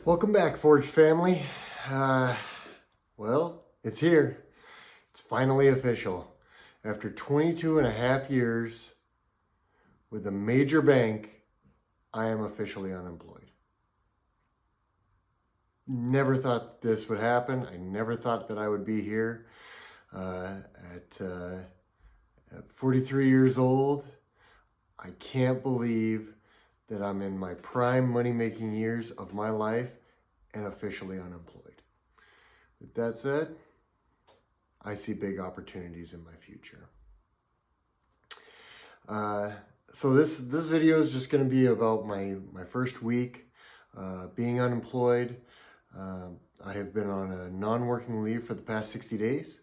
Welcome back, Forge family. Well, it's here. It's finally official. After 22 and a half years with a major bank, I am officially unemployed. Never thought this would happen. I never thought that I would be here at 43 years old. I can't believe that I'm in my prime money-making years of my life and officially unemployed. With that said, I see big opportunities in my future. So this video is just going to be about my first week being unemployed. I have been on a non-working leave for the past 60 days,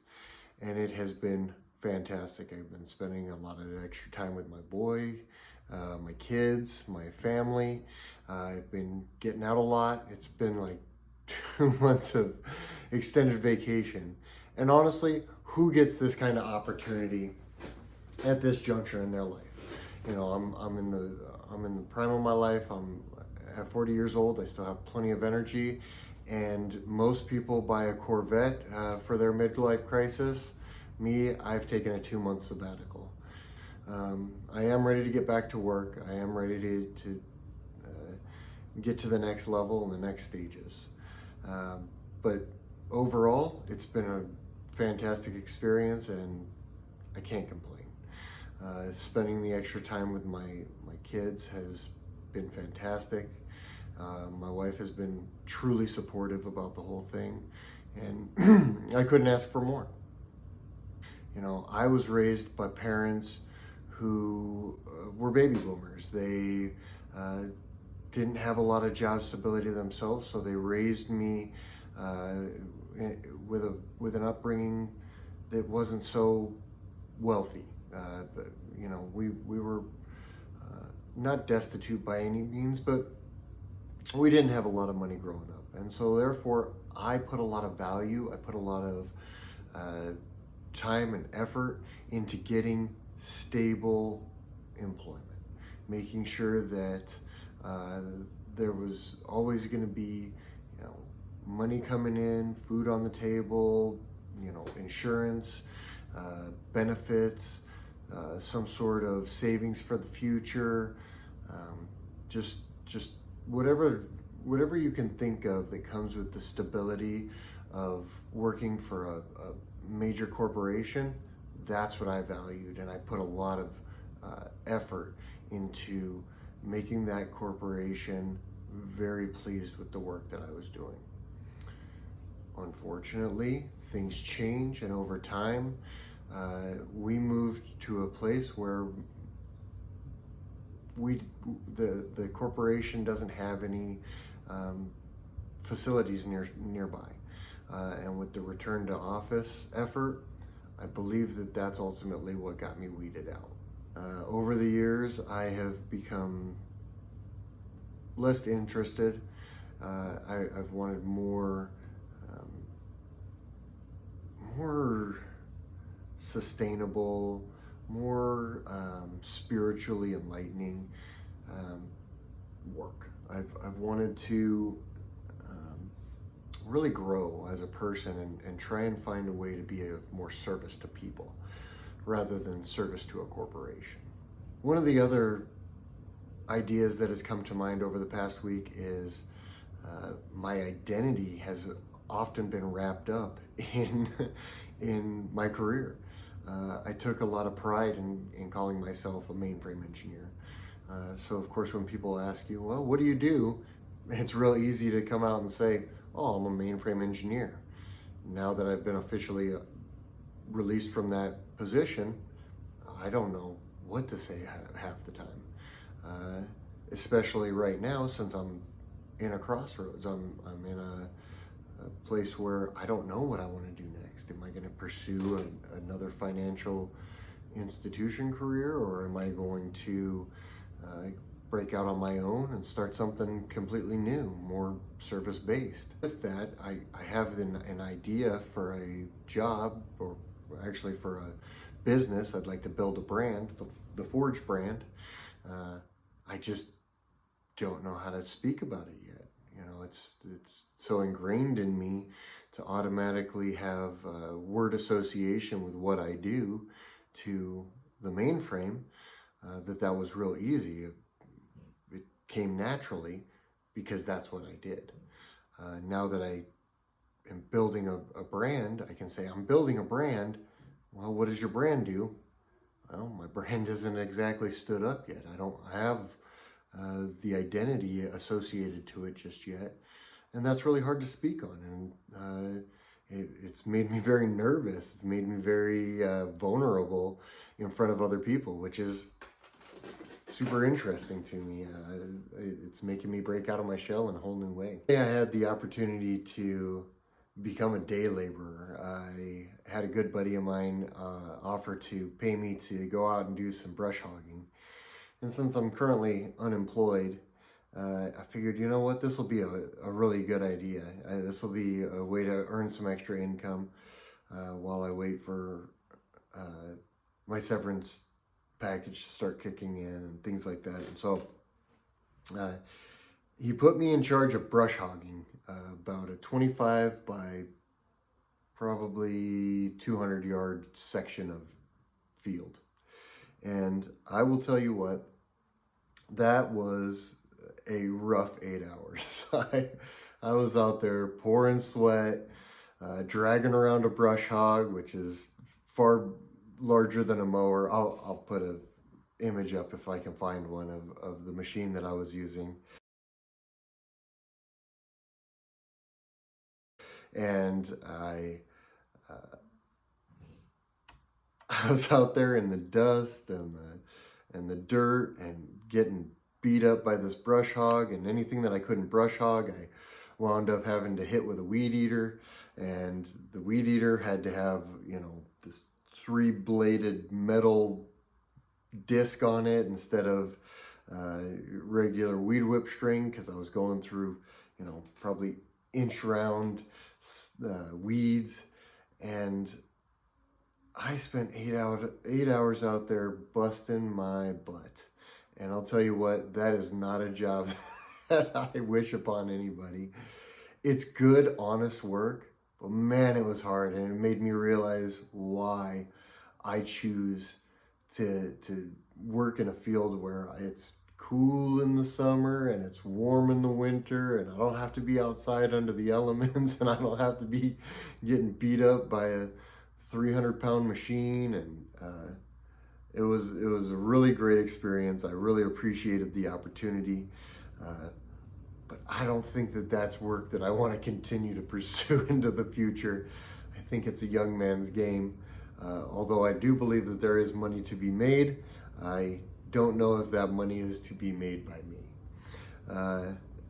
and it has been fantastic. I've been spending a lot of extra time with my boy, my kids, my family. I've been getting out a lot. It's been like 2 months of extended vacation. And honestly, who gets this kind of opportunity at this juncture in their life? You know, I'm in the prime of my life. I'm at 40 years old. I still have plenty of energy, and most people buy a Corvette for their midlife crisis. Me, I've taken a 2-month sabbatical. I am ready to get back to work. I am ready to get to the next level and the next stages. But overall, it's been a fantastic experience, and I can't complain. Spending the extra time with my kids has been fantastic. My wife has been truly supportive about the whole thing, and I couldn't ask for more. You know, I was raised by parents who were baby boomers. They didn't have a lot of job stability themselves, so they raised me with an upbringing that wasn't so wealthy. But you know, we were not destitute by any means, but we didn't have a lot of money growing up, and so therefore I put a lot of value. I put a lot of time and effort into getting stable employment, making sure that there was always going to be, you know, money coming in, food on the table, you know, insurance, benefits, some sort of savings for the future, just whatever you can think of that comes with the stability of working for a major corporation. That's what I valued, and I put a lot of effort into making that corporation very pleased with the work that I was doing. Unfortunately, things change, and over time, we moved to a place where the corporation doesn't have any facilities nearby. And with the return to office effort, I believe that that's ultimately what got me weeded out. Over the years, I have become less interested. I've wanted more sustainable, more spiritually enlightening work. I've wanted to really grow as a person and try and find a way to be of more service to people rather than service to a corporation. One of the other ideas that has come to mind over the past week is my identity has often been wrapped up in my career. I took a lot of pride in calling myself a mainframe engineer. So of course, when people ask you, well, what do you do? It's real easy to come out and say, oh, I'm a mainframe engineer. Now that I've been officially released from that position, I don't know what to say half the time. Especially right now, since I'm in a crossroads. I'm in a place where I don't know what I want to do next. Am I going to pursue another financial institution career, or am I going to break out on my own and start something completely new, more service-based? With that, I have an idea for a job, or actually for a business. I'd like to build a brand, the Forge brand. I just don't know how to speak about it yet. You know, it's so ingrained in me to automatically have word association with what I do to the mainframe, that was real easy. It came naturally because that's what I did. Now that I am building a brand, I can say I'm building a brand. Well, what does your brand do? Well, my brand isn't exactly stood up yet. I don't have the identity associated to it just yet. And that's really hard to speak on. And it's made me very nervous. It's made me very vulnerable in front of other people, which is super interesting to me. It's making me break out of my shell in a whole new way. I had the opportunity to become a day laborer. I had a good buddy of mine offer to pay me to go out and do some brush hogging. And since I'm currently unemployed, I figured, you know what, this will be a really good idea. This will be a way to earn some extra income while I wait for my severance package to start kicking in and things like that. And so he put me in charge of brush hogging, about a 25 by probably 200 yard section of field. And I will tell you what, that was a rough 8 hours. I was out there pouring sweat, dragging around a brush hog, which is far larger than a mower. I'll put an image up if I can find one of the machine that I was using. And I was out there in the dust and the dirt and getting beat up by this brush hog, and anything that I couldn't brush hog, I wound up having to hit with a weed eater. And the weed eater had to have, you know, this 3-bladed metal disc on it instead of regular weed whip string, because I was going through, you know, probably inch round weeds. And I spent 8 hours out there busting my butt. And I'll tell you what, that is not a job that I wish upon anybody. It's good, honest work, but man, it was hard. And it made me realize why I choose to work in a field where it's cool in the summer and it's warm in the winter, and I don't have to be outside under the elements, and I don't have to be getting beat up by a 300-pound machine. And it was a really great experience. I really appreciated the opportunity, but I don't think that that's work that I want to continue to pursue into the future. I think it's a young man's game. Although I do believe that there is money to be made, I don't know if that money is to be made by me.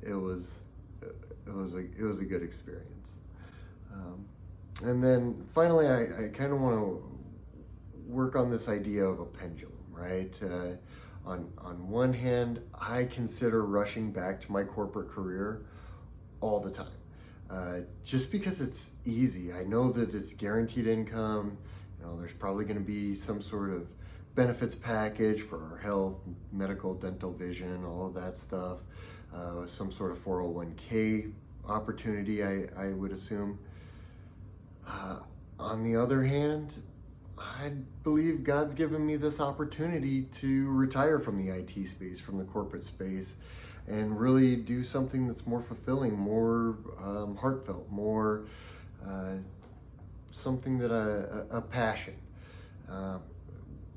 It was a good experience. And then finally, I kind of want to work on this idea of a pendulum, right? On one hand, I consider rushing back to my corporate career all the time. Just because it's easy. I know that it's guaranteed income. You know, there's probably going to be some sort of benefits package for our health, medical, dental, vision, all of that stuff. Some sort of 401k opportunity, I would assume. On the other hand, I believe God's given me this opportunity to retire from the IT space, from the corporate space, and really do something that's more fulfilling, more heartfelt, more something that a passion.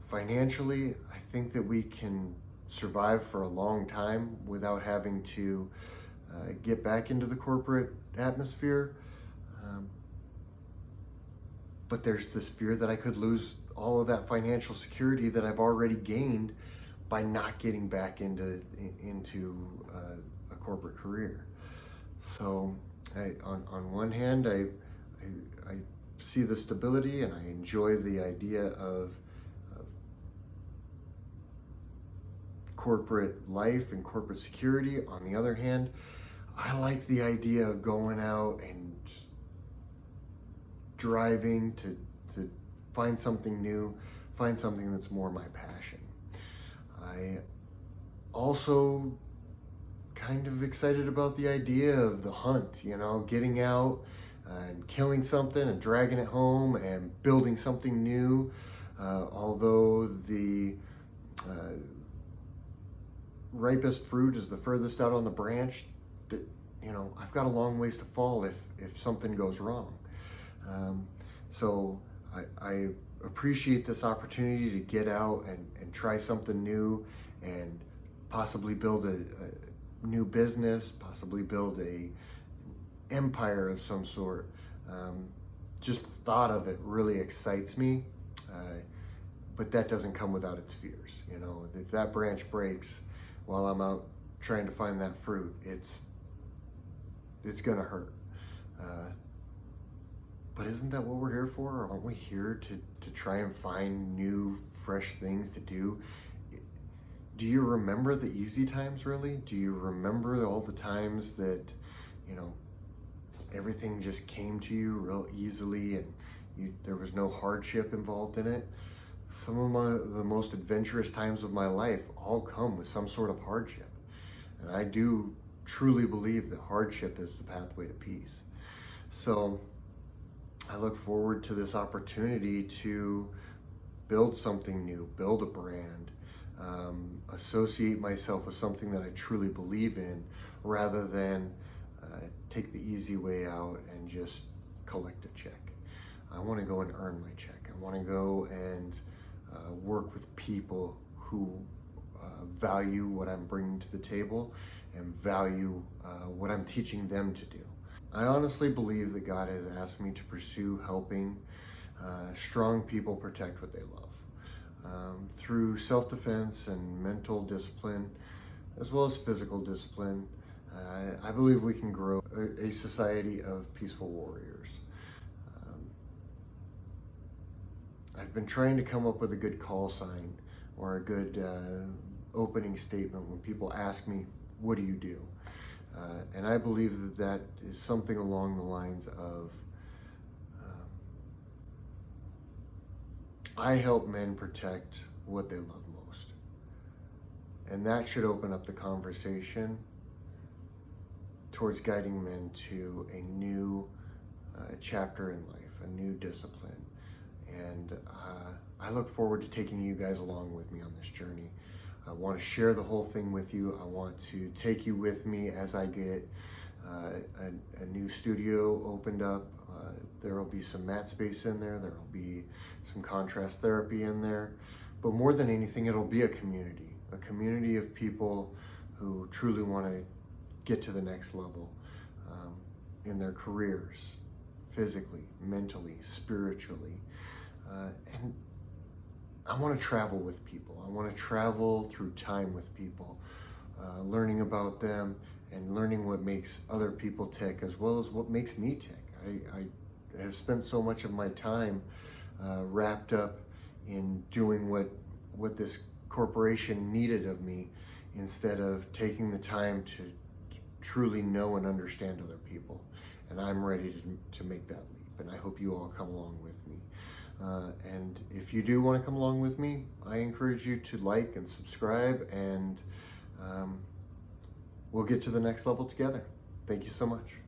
Financially, I think that we can survive for a long time without having to get back into the corporate atmosphere. But there's this fear that I could lose all of that financial security that I've already gained by not getting back into a corporate career. So on one hand, I see the stability and I enjoy the idea of corporate life and corporate security. On the other hand, I like the idea of going out and driving to find something new, find something that's more my passion. I also kind of excited about the idea of the hunt, getting out and killing something and dragging it home and building something new. Although the ripest fruit is the furthest out on the branch, that I've got a long ways to fall if something goes wrong. So I appreciate this opportunity to get out and try something new and possibly build a new business, possibly build an empire of some sort. Just the thought of it really excites me, but that doesn't come without its fears. If that branch breaks while I'm out trying to find that fruit, it's gonna hurt. But isn't that what we're here for? Aren't we here to try and find new, fresh things to do? Do you remember the easy times, really? Do you remember all the times that, everything just came to you real easily and there was no hardship involved in it? Some of the most adventurous times of my life all come with some sort of hardship. And I do truly believe that hardship is the pathway to peace. So I look forward to this opportunity to build something new, build a brand, associate myself with something that I truly believe in, rather than take the easy way out and just collect a check. I want to go and earn my check. I want to go and work with people who value what I'm bringing to the table and value what I'm teaching them to do. I honestly believe that God has asked me to pursue helping strong people protect what they love through self-defense and mental discipline, as well as physical discipline. I believe we can grow a society of peaceful warriors. I've been trying to come up with a good call sign or a good opening statement when people ask me, what do you do? And I believe that is something along the lines of, I help men protect what they love most. And that should open up the conversation towards guiding men to a new chapter in life, a new discipline. And I look forward to taking you guys along with me on this journey. I want to share the whole thing with you. I want to take you with me as I get a new studio opened up. There will be some mat space in there. There will be some contrast therapy in there. But more than anything, it'll be a community of people who truly want to get to the next level in their careers, physically, mentally, spiritually. And I want to travel with people. I want to travel through time with people, learning about them and learning what makes other people tick as well as what makes me tick. I have spent so much of my time wrapped up in doing what this corporation needed of me, instead of taking the time to truly know and understand other people. And I'm ready to make that leap, and I hope you all come along with me. And if you do want to come along with me, I encourage you to like and subscribe, and we'll get to the next level together. Thank you so much.